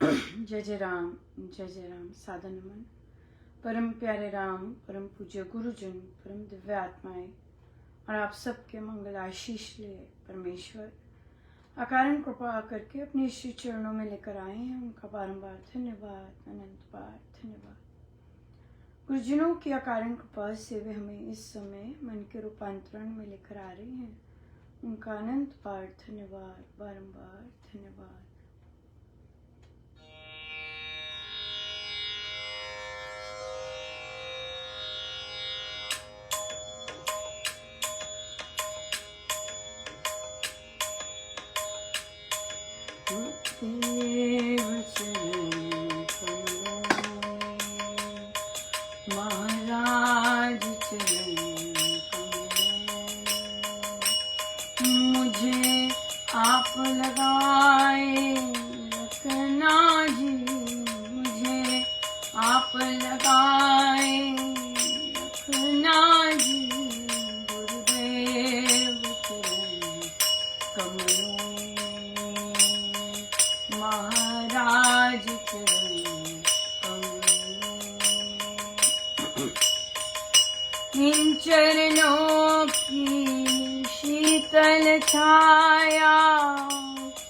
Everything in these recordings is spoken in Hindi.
जय जय राम, जय जय राम। सादर नमन। परम प्यारे राम, परम पूज्य गुरुजन, परम दिव्य आत्माएं और आप सबके मंगल आशीष लिए परमेश्वर अकारण कृपा करके अपने श्री चरणों में लेकर आए हैं। उनका बारंबार धन्यवाद, अनंत बार धन्यवाद। गुरुजनों की अकारण कृपा से वे हमें इस समय मन के रूपांतरण में लेकर आ रहे हैं। उनका अनंत बार धन्यवाद, बारंबार धन्यवाद। देव चरण कमलों में, महाराज चरण कमलों में, मुझे आप लगाए रखना जी, मुझे आप लगाए रखना जी। गुरुदेव चरण कमलों में, महाराज चरण कमलों में, इन चरणों की शीतल छाया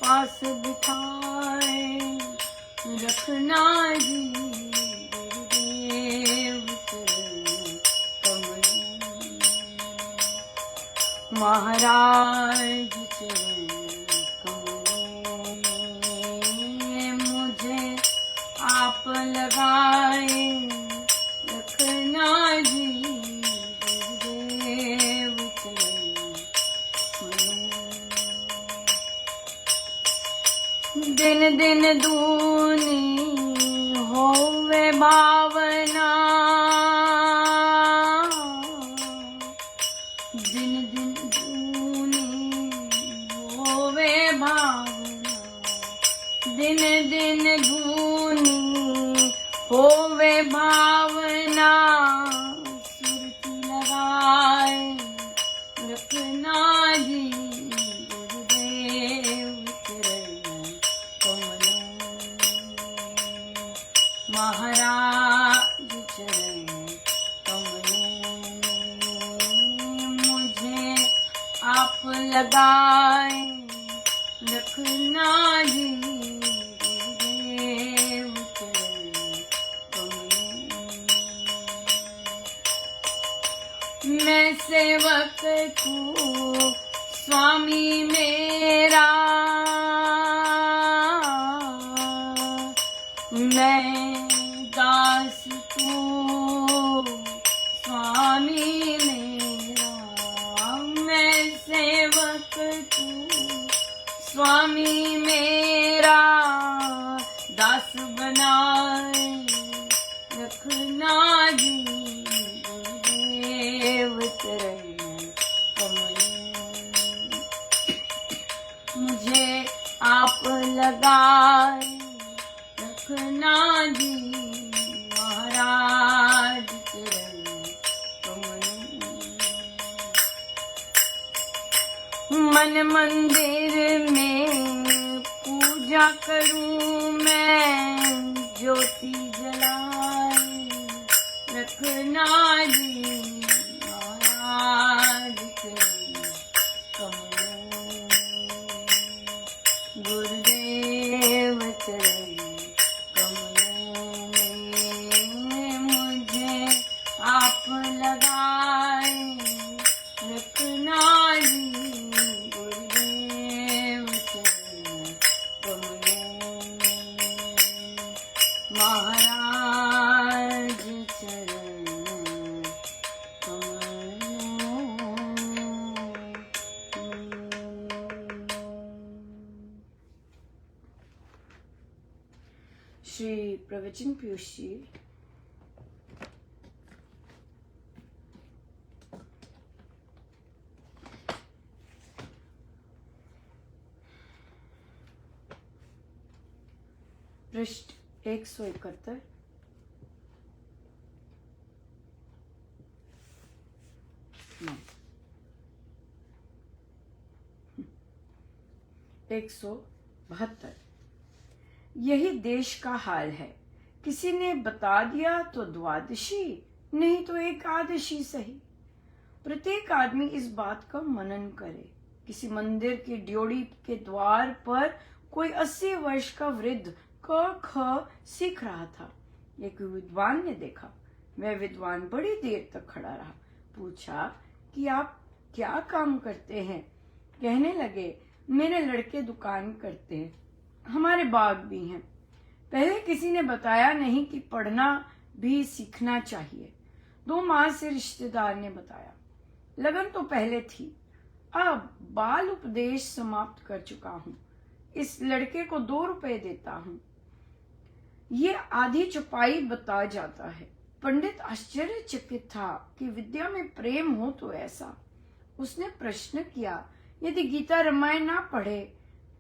पास बिठाए रखना जी। गुरुदेव चरण कमलों में, महाराज चरण कमलों में, मुझे आप लगाए रखना जी। गुरुदेव चरण कमलों में, दिन दिन दूनी होवे भावना, दिन दिन दूनी होवे भावना, दिन दिन दूनी होवे भावना, सुरती लगाए रखना जी। गुरुदेव चरण कमलों में, महाराज चरण कमलों में, मुझे आप लगाए रखना जी। गुरुदेव चरण कमलों में, मैं सेवक तू स्वामी मेरा, मैं दास तू स्वामी मेरा, मैं सेवक तू स्वामी मेरा, दास बनाए रखना जी। गुरुदेव चरण कमलों में, मुझे आप लगाए रखना जी। महाराज चरण कमलों में, मन मंदिर में पूजा करूं मैं, ज्योति जलाए रखना जी। महाराज चरण कमलों में, गुरुदेव चरण कमलों में, मुझे आप लगाए रखना जी। गुरुदेव चरण कमलों में, महाराज चरण कमलों में। श्री प्रवचन पीयूष जी 171। नहीं, 172। यही देश का हाल है। किसी ने बता दिया तो द्वादशी, नहीं तो एकादशी सही। प्रत्येक आदमी इस बात का मनन करे। किसी मंदिर की ड्योढ़ी के द्वार पर कोई 80 वर्ष का वृद्ध क ख सीख रहा था। एक विद्वान ने देखा। वह विद्वान बड़ी देर तक खड़ा रहा। पूछा कि आप क्या काम करते हैं? कहने लगे, मेरे लड़के दुकान करते हैं, हमारे बाग भी हैं। पहले किसी ने बताया नहीं कि पढ़ना भी सीखना चाहिए। 2 माह से रिश्तेदार ने बताया। लगन तो पहले थी, अब बाल उपदेश समाप्त कर चुका हूँ। इस लड़के को 2 रुपए देता हूँ। ये आधी चौपाई बता जाता है। पंडित आश्चर्यचकित था कि विद्या में प्रेम हो तो ऐसा। उसने प्रश्न किया, यदि गीता रामायण ना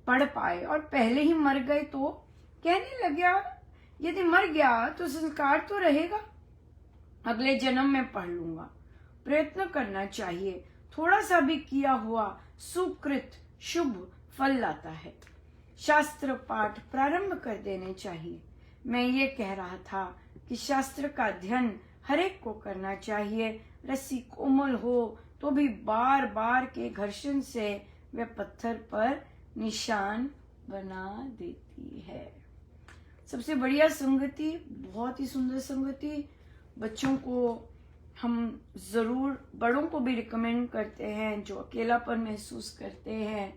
पढ़ पाए और पहले ही मर गए तो? कहने लगा, यदि मर गया तो संस्कार तो रहेगा। अगले जन्म में पढ़ लूंगा। प्रयत्न करना चाहिए। थोड़ा सा भी किया हुआ सुकृत शुभ फल लाता है। शास्त्र पाठ प्रारंभ कर देने चाहिए। मैं ये कह रहा था कि शास्त्र का अध्ययन हरेक को करना चाहिए। रस्सी कोमल हो तो भी बार बार के घर्षण से वह पत्थर पर निशान बना देती है। सबसे बढ़िया संगति, बहुत ही सुंदर संगति। बच्चों को हम जरूर, बड़ों को भी रिकमेंड करते हैं जो अकेलापन महसूस करते हैं,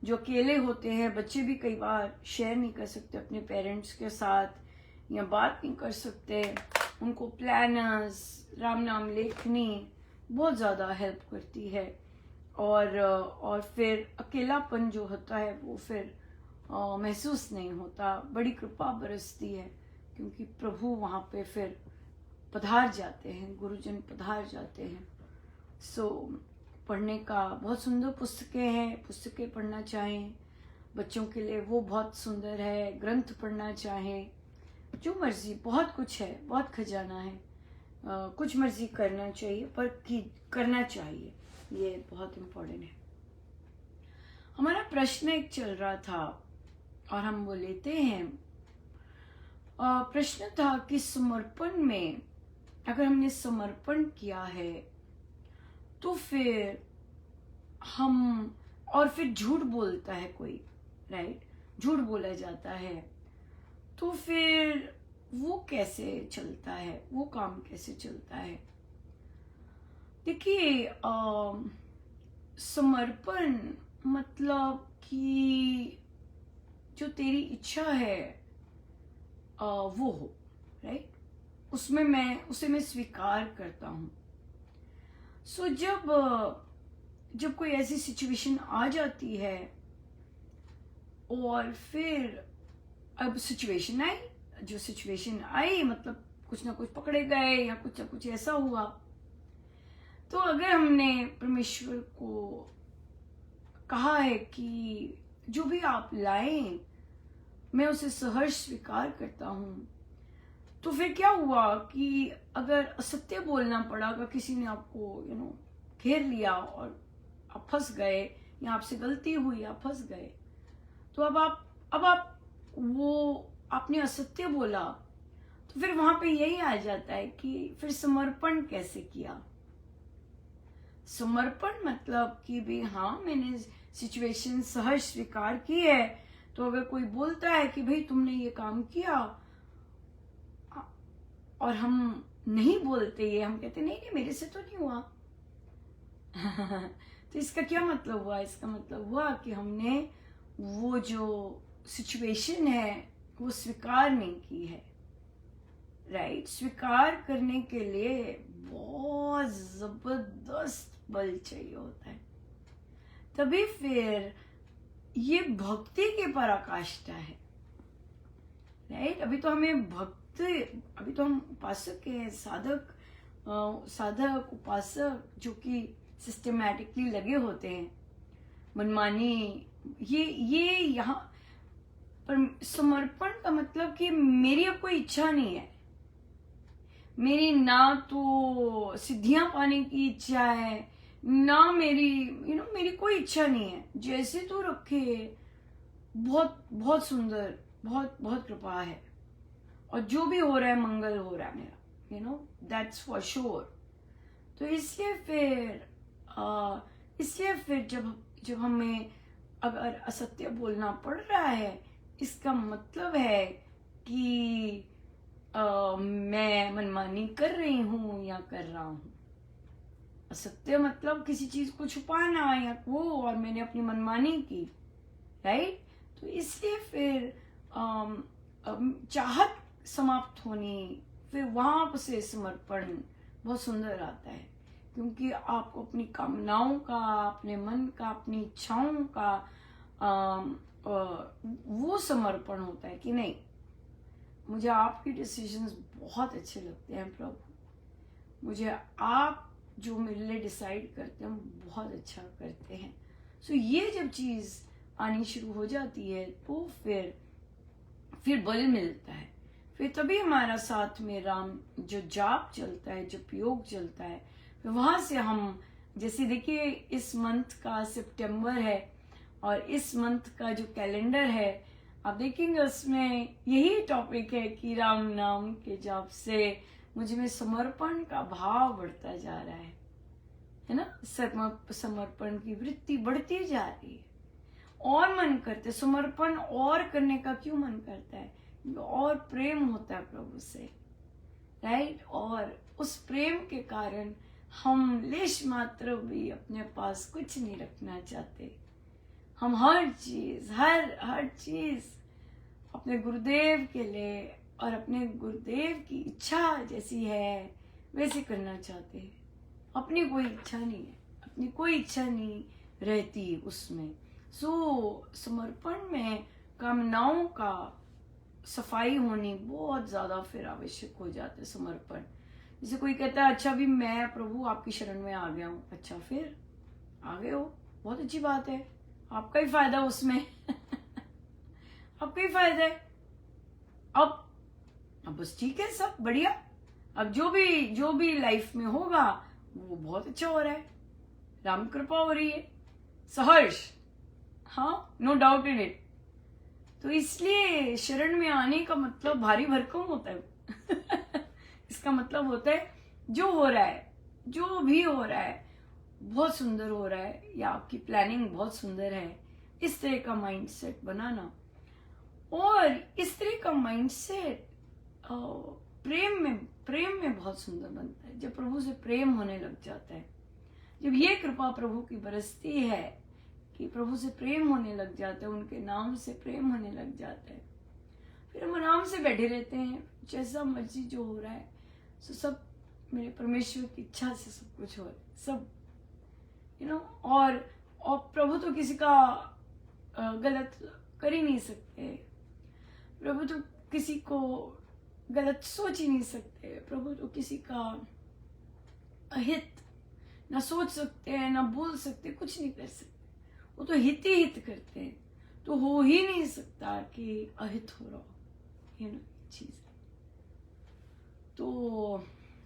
जो अकेले होते हैं। बच्चे भी कई बार शेयर नहीं कर सकते अपने पेरेंट्स के साथ या बात नहीं कर सकते। उनको प्लानर्स, राम नाम लेखनी बहुत ज़्यादा हेल्प करती है। और फिर अकेलापन जो होता है वो फिर महसूस नहीं होता। बड़ी कृपा बरसती है क्योंकि प्रभु वहाँ पे फिर पधार जाते हैं, गुरुजन पधार जाते हैं। पढ़ने का बहुत सुंदर पुस्तकें हैं, पुस्तकें पढ़ना चाहें बच्चों के लिए वो बहुत सुंदर है। ग्रंथ पढ़ना चाहें, जो मर्जी, बहुत कुछ है, बहुत खजाना है। कुछ मर्जी करना चाहिए पर करना चाहिए, ये बहुत इम्पोर्टेंट है। हमारा प्रश्न एक चल रहा था और हम वो लेते हैं। प्रश्न था कि समर्पण में अगर हमने समर्पण किया है तो फिर हम, और फिर झूठ बोलता है कोई, राइट, झूठ बोला जाता है, तो फिर वो कैसे चलता है, वो काम कैसे चलता है? देखिए, समर्पण मतलब कि जो तेरी इच्छा है वो हो, राइट, उसे मैं स्वीकार करता हूँ। सो जब कोई ऐसी सिचुएशन आ जाती है और फिर अब सिचुएशन आई मतलब कुछ ना कुछ पकड़े गए या कुछ ना कुछ ऐसा हुआ, तो अगर हमने परमेश्वर को कहा है कि जो भी आप लाएं मैं उसे सहर्ष स्वीकार करता हूँ, तो फिर क्या हुआ कि अगर असत्य बोलना पड़ा, अगर किसी ने आपको घेर लिया और आप फंस गए या आपसे गलती हुई, आप फंस गए, तो अब आप वो आपने असत्य बोला, तो फिर वहां पे यही आ जाता है कि फिर समर्पण कैसे किया। समर्पण मतलब कि भी हाँ, मैंने सिचुएशन सहज स्वीकार की है। तो अगर कोई बोलता है कि भाई तुमने ये काम किया और हम नहीं बोलते, ये हम कहते नहीं मेरे से तो नहीं हुआ तो इसका क्या मतलब हुआ? इसका मतलब हुआ कि हमने वो जो सिचुएशन है वो स्वीकार नहीं की है, राइट। स्वीकार करने के लिए बहुत जबरदस्त बल चाहिए होता है, तभी फिर ये भक्ति की पराकाष्ठा है, राइट। अभी तो हम उपासक हैं, साधक उपासक जो कि सिस्टमैटिकली लगे होते हैं, मनमानी ये यहाँ पर समर्पण का मतलब कि मेरी अब कोई इच्छा नहीं है, मेरी ना तो सिद्धियां पाने की इच्छा है, ना मेरी कोई इच्छा नहीं है, जैसे तो रखे, बहुत बहुत सुंदर, बहुत बहुत कृपा है, और जो भी हो रहा है मंगल हो रहा है मेरा, you know, that's for sure. तो इसलिए फिर जब हमें अगर असत्य बोलना पड़ रहा है, इसका मतलब है कि मैं मनमानी कर रही हूं या कर रहा हूं। असत्य मतलब किसी चीज को छुपाना या वो, और मैंने अपनी मनमानी की, राइट। तो इसलिए फिर चाहत समाप्त होनी, फिर वहां से समर्पण बहुत सुंदर आता है, क्योंकि आपको अपनी कामनाओं का, अपने मन का, अपनी इच्छाओं का वो समर्पण होता है कि नहीं, मुझे आपके डिसीजंस बहुत अच्छे लगते हैं प्रभु, मुझे आप जो मेरे लिए डिसाइड करते हैं बहुत अच्छा करते हैं। सो ये जब चीज आनी शुरू हो जाती है तो फिर बल मिलता है, फिर तभी हमारा साथ में राम जो जाप चलता है, जो योग चलता है, फिर वहां से हम, जैसे देखिए इस मंथ का सितंबर है और इस मंथ का जो कैलेंडर है, आप देखेंगे उसमें यही टॉपिक है कि राम नाम के जाप से मुझे में समर्पण का भाव बढ़ता जा रहा है ना, समर्पण की वृत्ति बढ़ती जा रही है, और मन करते समर्पण और करने का क्यों मन करता है, और प्रेम होता है प्रभु से, राइट। और उस प्रेम के कारण हम लेश मात्र भी अपने पास कुछ नहीं रखना चाहते, हम हर चीज अपने गुरुदेव के लिए और अपने गुरुदेव की इच्छा जैसी है वैसे करना चाहते हैं। अपनी कोई इच्छा नहीं है, अपनी कोई इच्छा नहीं रहती उसमें। समर्पण में कामनाओं का सफाई होनी बहुत ज्यादा फिर आवश्यक हो जाता है। समर्पण, जैसे कोई कहता है अच्छा भी मैं प्रभु आपकी शरण में आ गया हूं, अच्छा फिर आ गए हो, बहुत अच्छी बात है, आपका ही फायदा उसमें आपका ही फायदा है। अब बस ठीक है, सब बढ़िया, अब जो भी लाइफ में होगा वो बहुत अच्छा हो रहा है, राम कृपा हो रही है, सहर्ष, हाँ, नो डाउट इन इट। तो इसलिए शरण में आने का मतलब भारी भरकम होता है इसका मतलब होता है जो हो रहा है, जो भी हो रहा है बहुत सुंदर हो रहा है, या आपकी प्लानिंग बहुत सुंदर है, इस तरह का माइंडसेट बनाना। और इस तरह का माइंडसेट प्रेम में बहुत सुंदर बनता है, जब प्रभु से प्रेम होने लग जाता है, जब ये कृपा प्रभु की बरसती है कि प्रभु से प्रेम होने लग जाता है, उनके नाम से प्रेम होने लग जाता है, फिर हम आराम से बैठे रहते हैं, जैसा मर्जी जो हो रहा है सब मेरे परमेश्वर की इच्छा से सब कुछ हो रहा है, सब यू नो। और प्रभु तो किसी का गलत कर ही नहीं सकते, प्रभु तो किसी को गलत सोच ही नहीं सकते, प्रभु तो किसी का अहित ना सोच सकते हैं, ना बोल सकते, कुछ नहीं कर सकते, वो तो हित ही हित करते हैं, तो हो ही नहीं सकता कि अहित हो रहा हो, ये ना चीज। तो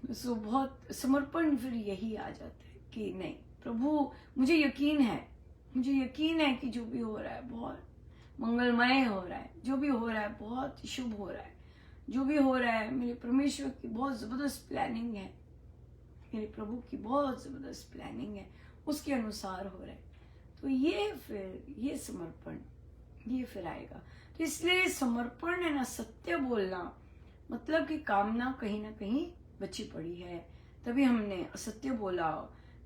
बहुत समर्पण फिर यही आ जाता है कि नहीं प्रभु, मुझे यकीन है कि जो भी हो रहा है बहुत मंगलमय हो रहा है, जो भी हो रहा है बहुत शुभ हो रहा है, जो भी हो रहा है मेरे परमेश्वर की बहुत जबरदस्त प्लानिंग है, मेरे प्रभु की बहुत जबरदस्त प्लानिंग है, उसके अनुसार हो रहा है। तो ये समर्पण ये फिर आएगा। तो इसलिए समर्पण है ना, सत्य बोलना मतलब कि कामना कहीं ना कहीं बची पड़ी है, तभी हमने असत्य बोला,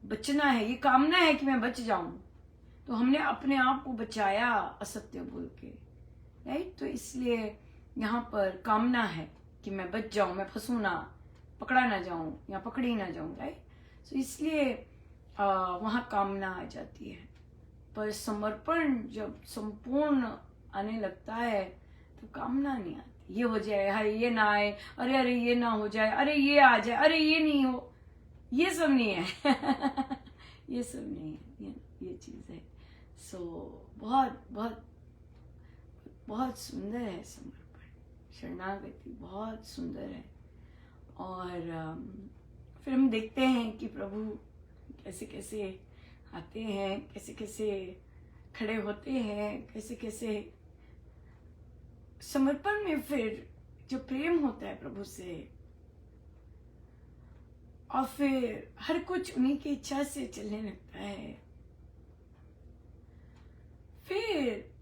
बचना है, ये कामना है कि मैं बच जाऊं, तो हमने अपने आप को बचाया असत्य बोल के, राइट। तो इसलिए यहाँ पर कामना है कि मैं बच जाऊं, मैं फंसू ना, पकड़ा ना जाऊं या पकड़ी ना जाऊं, राइट। तो इसलिए वहां कामना आ जाती है। पर समर्पण जब संपूर्ण आने लगता है तो कामना नहीं आती, ये हो जाए, अरे ये ना आए, अरे ये ना हो जाए, अरे ये आ जाए, अरे ये नहीं हो, ये सब नहीं है ये सब नहीं है, ये चीज है। सो बहुत बहुत बहुत सुंदर है समर्पण, शरणागति बहुत सुंदर है। और फिर हम देखते हैं कि प्रभु कैसे कैसे आते हैं, कैसे कैसे खड़े होते हैं, कैसे कैसे समर्पण में फिर जो प्रेम होता है प्रभु से, और फिर हर कुछ उन्हीं की इच्छा से चलने लगता है, फिर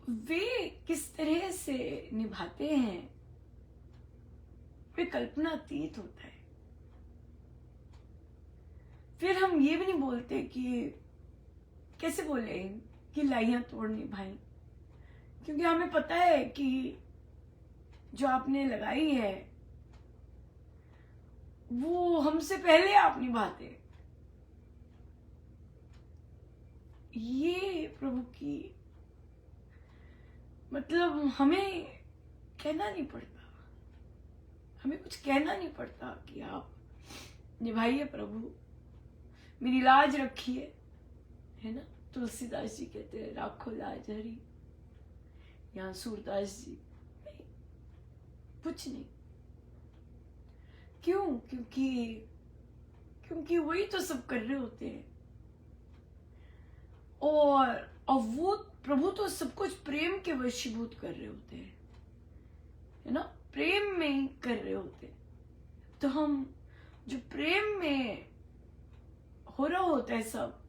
वे किस तरह से निभाते हैं वे कल्पनातीत होता है। फिर हम ये भी नहीं बोलते कि कैसे बोले कि लाइयां तोड़ निभाई, क्योंकि हमें पता है कि जो आपने लगाई है वो हमसे पहले आप निभाते। ये प्रभु की मतलब हमें कहना नहीं पड़ता, हमें कुछ कहना नहीं पड़ता कि आप निभाइए प्रभु, मेरी लाज रखिए, है ना। तुलसीदास जी कहते हैं राखो लाज हरी, या सूरदास जी, नहीं, कुछ नहीं। क्यों? क्योंकि वही तो सब कर रहे होते हैं, और वो प्रभु तो सब कुछ प्रेम के वशीभूत कर रहे होते हैं, है ना, प्रेम में ही कर रहे होते हैं। तो हम जो प्रेम में हो रहा होता है सब,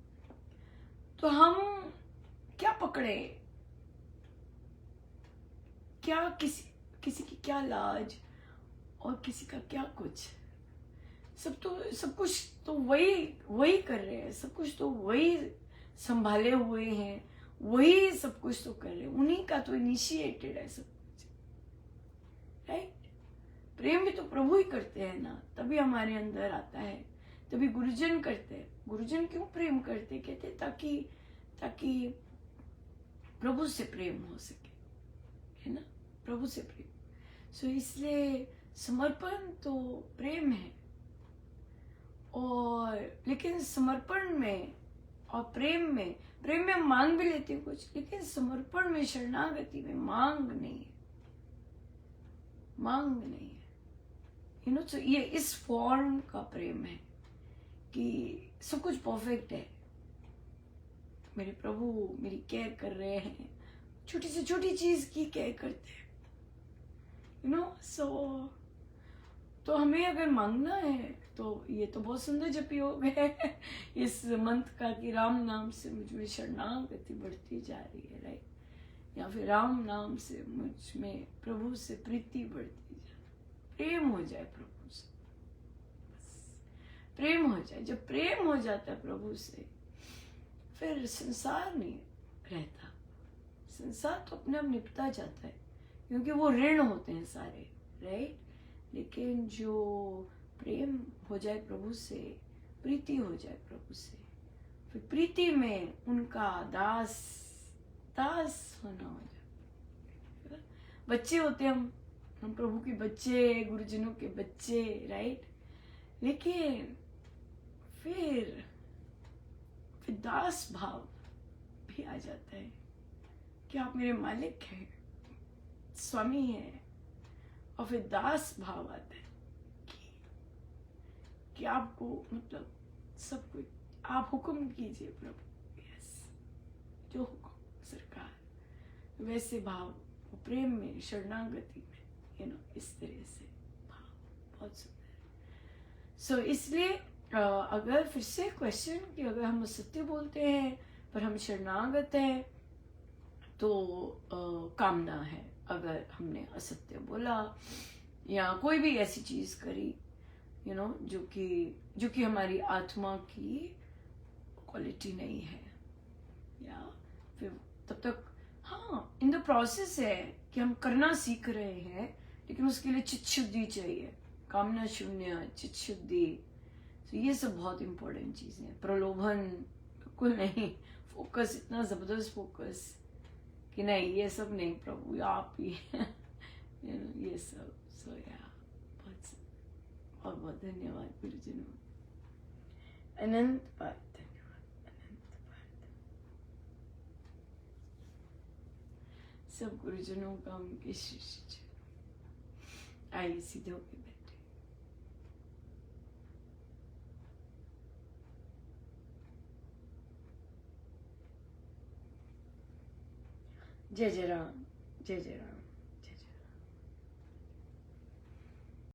तो हम क्या पकड़े, क्या किसी की क्या लाज और किसी का क्या कुछ, सब कुछ तो वही कर रहे हैं, सब कुछ तो वही संभाले हुए हैं, वही सब कुछ तो कर रहे हैं, उन्हीं का तो इनिशिएटेड है सब कुछ, राइट। प्रेम भी तो प्रभु ही करते हैं ना, तभी हमारे अंदर आता है, तभी गुरुजन करते हैं। गुरुजन क्यों प्रेम करते? कहते ताकि प्रभु से प्रेम हो सके, है ना, प्रभु से प्रेम। सो इसलिए समर्पण तो प्रेम है, और लेकिन समर्पण में और प्रेम में हम मांग भी लेते हैं कुछ, लेकिन समर्पण में, शरणागति में मांग नहीं है, मांग नहीं है, यू नो। तो ये इस फॉर्म का प्रेम है कि सब कुछ परफेक्ट है, मेरे प्रभु मेरी केयर कर रहे हैं, छोटी से छोटी चीज की केयर करते हैं, यू नो। सो तो हमें अगर मांगना है तो ये तो बहुत सुंदर जप योग है इस मंथ का, कि राम नाम से मुझ में शरणागति बढ़ती जा रही है, राइट। या फिर राम नाम से मुझ में प्रभु से प्रीति बढ़ती जा, प्रेम हो जाए प्रभु से, बस प्रेम हो जाए। जब प्रेम हो जाता है प्रभु से, फिर संसार नहीं रहता, संसार तो अपने आप निपटा जाता है, क्योंकि वो ऋण होते हैं सारे, राइट। लेकिन जो प्रेम हो जाए प्रभु से, प्रीति हो जाए प्रभु से, फिर प्रीति में उनका दास होना हो जाए। बच्चे होते हम प्रभु के बच्चे, गुरुजनों के बच्चे, राइट। लेकिन फिर दास भाव भी आ जाता है कि आप मेरे मालिक हैं, स्वामी हैं, और फिर दास भाव आता है कि आपको मतलब सब कुछ आप हुक्म कीजिए प्रभु, यस, जो हुक्म सरकार, वैसे भाव, वो प्रेम में, शरणागति में, यू नो, इस तरह से भाव बहुत सुंदर। सो इसलिए अगर फिर से क्वेश्चन कि अगर हम सत्य बोलते हैं पर हम शरणागत हैं, तो कामना है। अगर हमने असत्य बोला या कोई भी ऐसी चीज करी, यू नो, जो कि हमारी आत्मा की क्वालिटी नहीं है, या फिर तब तक हाँ इन द प्रोसेस है कि हम करना सीख रहे हैं, लेकिन उसके लिए चित्त शुद्धि चाहिए, कामना शून्य, चित्त शुद्धि। तो ये सब बहुत इंपॉर्टेंट चीजें हैं। प्रलोभन बिल्कुल नहीं, फोकस इतना जबरदस्त फोकस कि नहीं, ये सब नहीं प्रभु, आप ही ये सब। सो या बहुत बहुत धन्यवाद गुरुजनों, अनंत बार धन्यवाद, अनंत बार। सब गुरुजनों का उनके शिष्य। आइए सीधे होके बैठे। जय जय राम, जय जय राम।